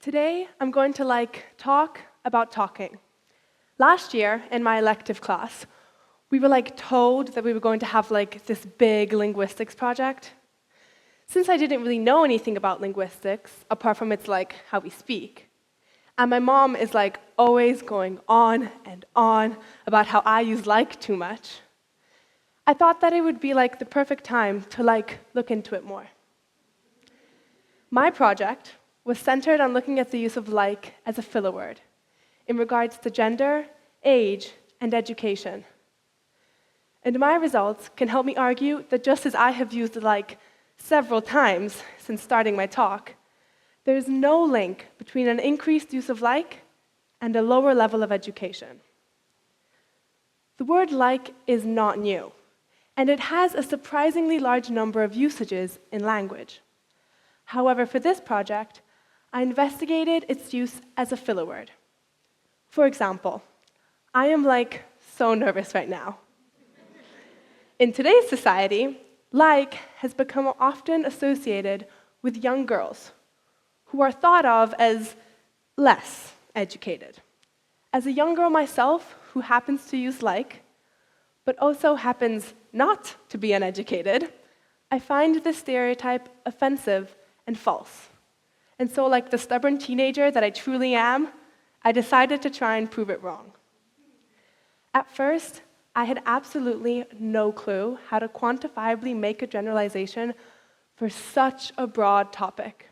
Today, I'm going to talk about talking. Last year, in my elective class, we were told that we were going to have this big linguistics project. Since I didn't really know anything about linguistics, apart from it's how we speak, and my mom is always going on and on about how I use too much, I thought that it would be the perfect time to look into it more. My project was centered on looking at the use of as a filler word in regards to gender, age, and education. And my results can help me argue that just as I have used several times since starting my talk, there is no link between an increased use of and a lower level of education. The word is not new, and it has a surprisingly large number of usages in language. However, for this project, I investigated its use as a filler word. For example, I am so nervous right now. In today's society, has become often associated with young girls who are thought of as less educated. As a young girl myself who happens to use but also happens not to be uneducated, I find this stereotype offensive and false. And so, the stubborn teenager that I truly am, I decided to try and prove it wrong. At first, I had absolutely no clue how to quantifiably make a generalization for such a broad topic.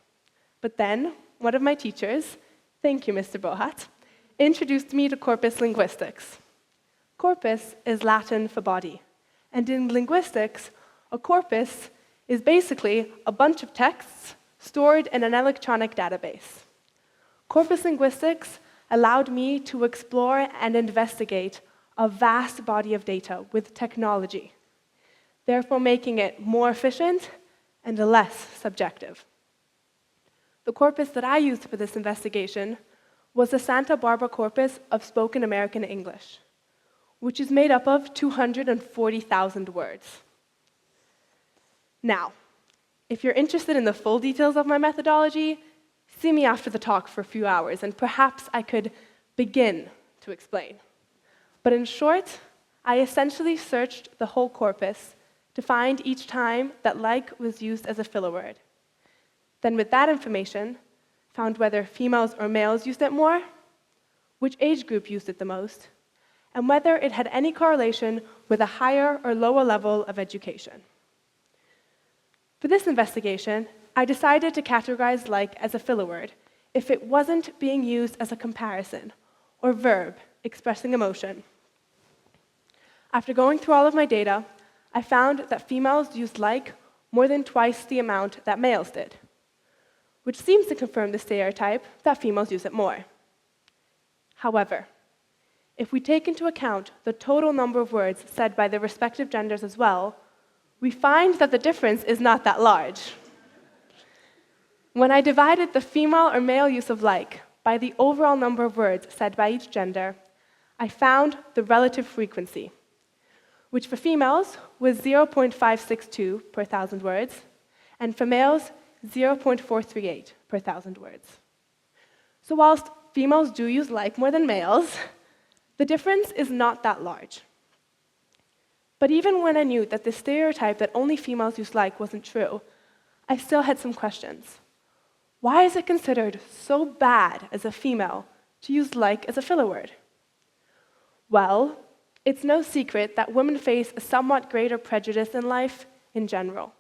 But then, one of my teachers, thank you, Mr. Bohat, introduced me to corpus linguistics. Corpus is Latin for body, and in linguistics, a corpus is basically a bunch of texts stored in an electronic database. Corpus linguistics allowed me to explore and investigate a vast body of data with technology, therefore making it more efficient and less subjective. The corpus that I used for this investigation was the Santa Barbara corpus of spoken American English, which is made up of 240,000 words. Now, if you're interested in the full details of my methodology, see me after the talk for a few hours, and perhaps I could begin to explain. But in short, I essentially searched the whole corpus to find each time that was used as a filler word. Then with that information, found whether females or males used it more, which age group used it the most, and whether it had any correlation with a higher or lower level of education. For this investigation, I decided to categorize as a filler word if it wasn't being used as a comparison or verb expressing emotion. After going through all of my data, I found that females used more than twice the amount that males did, which seems to confirm the stereotype that females use it more. However, if we take into account the total number of words said by the respective genders as well, we find that the difference is not that large. When I divided the female or male use of by the overall number of words said by each gender, I found the relative frequency, which for females was 0.562 per 1,000 words, and for males, 0.438 per 1,000 words. So whilst females do use more than males, the difference is not that large. But even when I knew that the stereotype that only females use wasn't true, I still had some questions. Why is it considered so bad as a female to use as a filler word? Well, it's no secret that women face a somewhat greater prejudice in life in general.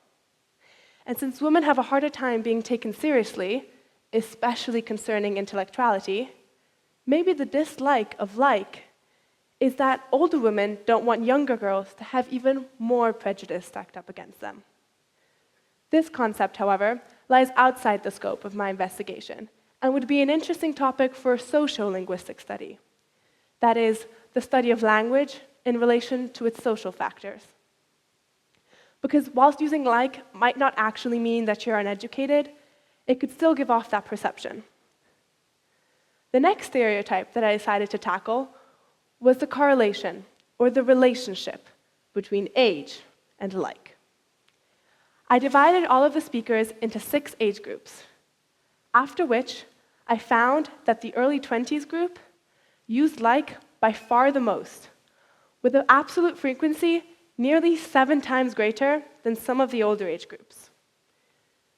And since women have a harder time being taken seriously, especially concerning intellectuality, maybe the dislike of is that older women don't want younger girls to have even more prejudice stacked up against them. This concept, however, lies outside the scope of my investigation and would be an interesting topic for a sociolinguistic study. That is, the study of language in relation to its social factors. Because whilst using might not actually mean that you're uneducated, it could still give off that perception. The next stereotype that I decided to tackle was the correlation, or the relationship, between age and I divided all of the speakers into 6 age groups, after which I found that the early 20s group used like by far the most, with an absolute frequency nearly 7 times greater than some of the older age groups.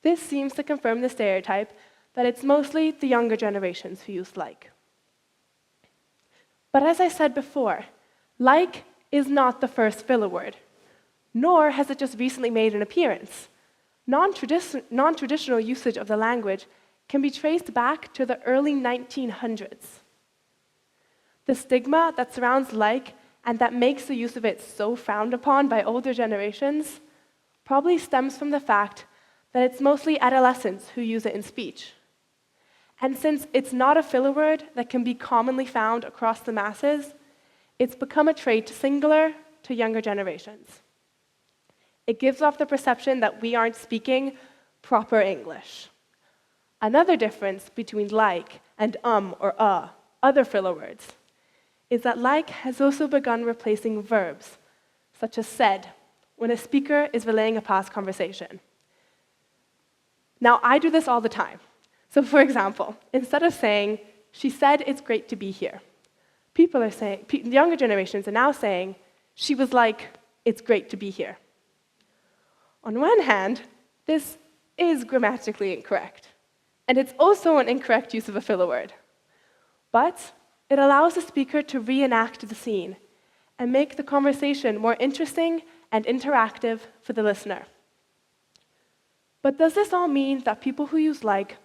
This seems to confirm the stereotype that it's mostly the younger generations who use like. But as I said before, like is not the first filler word, nor has it just recently made an appearance. Non-traditional usage of the language can be traced back to the early 1900s. The stigma that surrounds like and that makes the use of it so frowned upon by older generations probably stems from the fact that it's mostly adolescents who use it in speech. And since it's not a filler word that can be commonly found across the masses, it's become a trait singular to younger generations. It gives off the perception that we aren't speaking proper English. Another difference between like and or other filler words, is that like has also begun replacing verbs, such as said, when a speaker is relaying a past conversation. Now, I do this all the time. So for example, instead of saying, she said it's great to be here, people are saying, younger generations are now saying, she was like, it's great to be here. On one hand, this is grammatically incorrect, and it's also an incorrect use of a filler word. But it allows the speaker to reenact the scene and make the conversation more interesting and interactive for the listener. But does this all mean that people who use like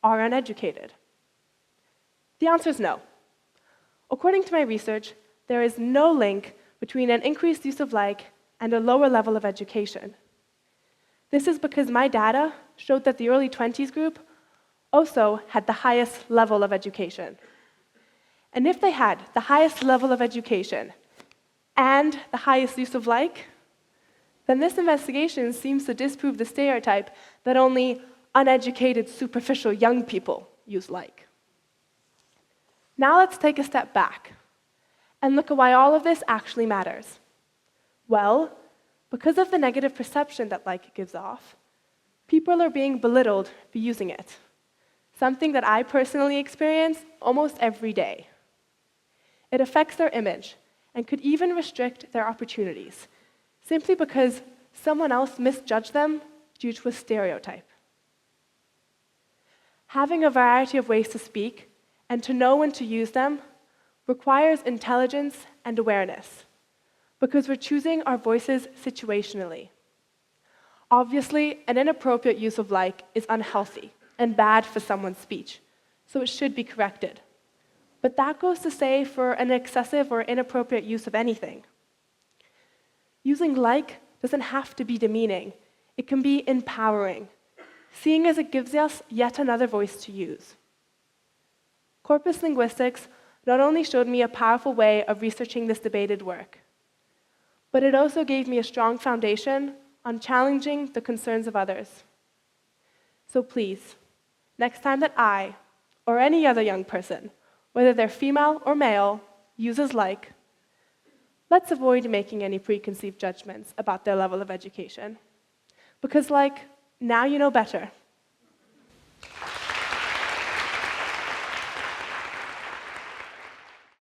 are uneducated? The answer is no. According to my research, there is no link between an increased use of like and a lower level of education. This is because my data showed that the early 20s group also had the highest level of education. And if they had the highest level of education and the highest use of like, then this investigation seems to disprove the stereotype that only uneducated, superficial young people use like. Now let's take a step back and look at why all of this actually matters. Well, because of the negative perception that like gives off, people are being belittled for using it, something that I personally experience almost every day. It affects their image and could even restrict their opportunities, simply because someone else misjudged them due to a stereotype. Having a variety of ways to speak and to know when to use them requires intelligence and awareness, because we're choosing our voices situationally. Obviously, an inappropriate use of like is unhealthy and bad for someone's speech, so it should be corrected. But that goes to say for an excessive or inappropriate use of anything. Using like doesn't have to be demeaning. It can be empowering, seeing as it gives us yet another voice to use. Corpus linguistics not only showed me a powerful way of researching this debated work, but it also gave me a strong foundation on challenging the concerns of others. So please, next time that I, or any other young person, whether they're female or male, uses like, let's avoid making any preconceived judgments about their level of education. Because now you know better.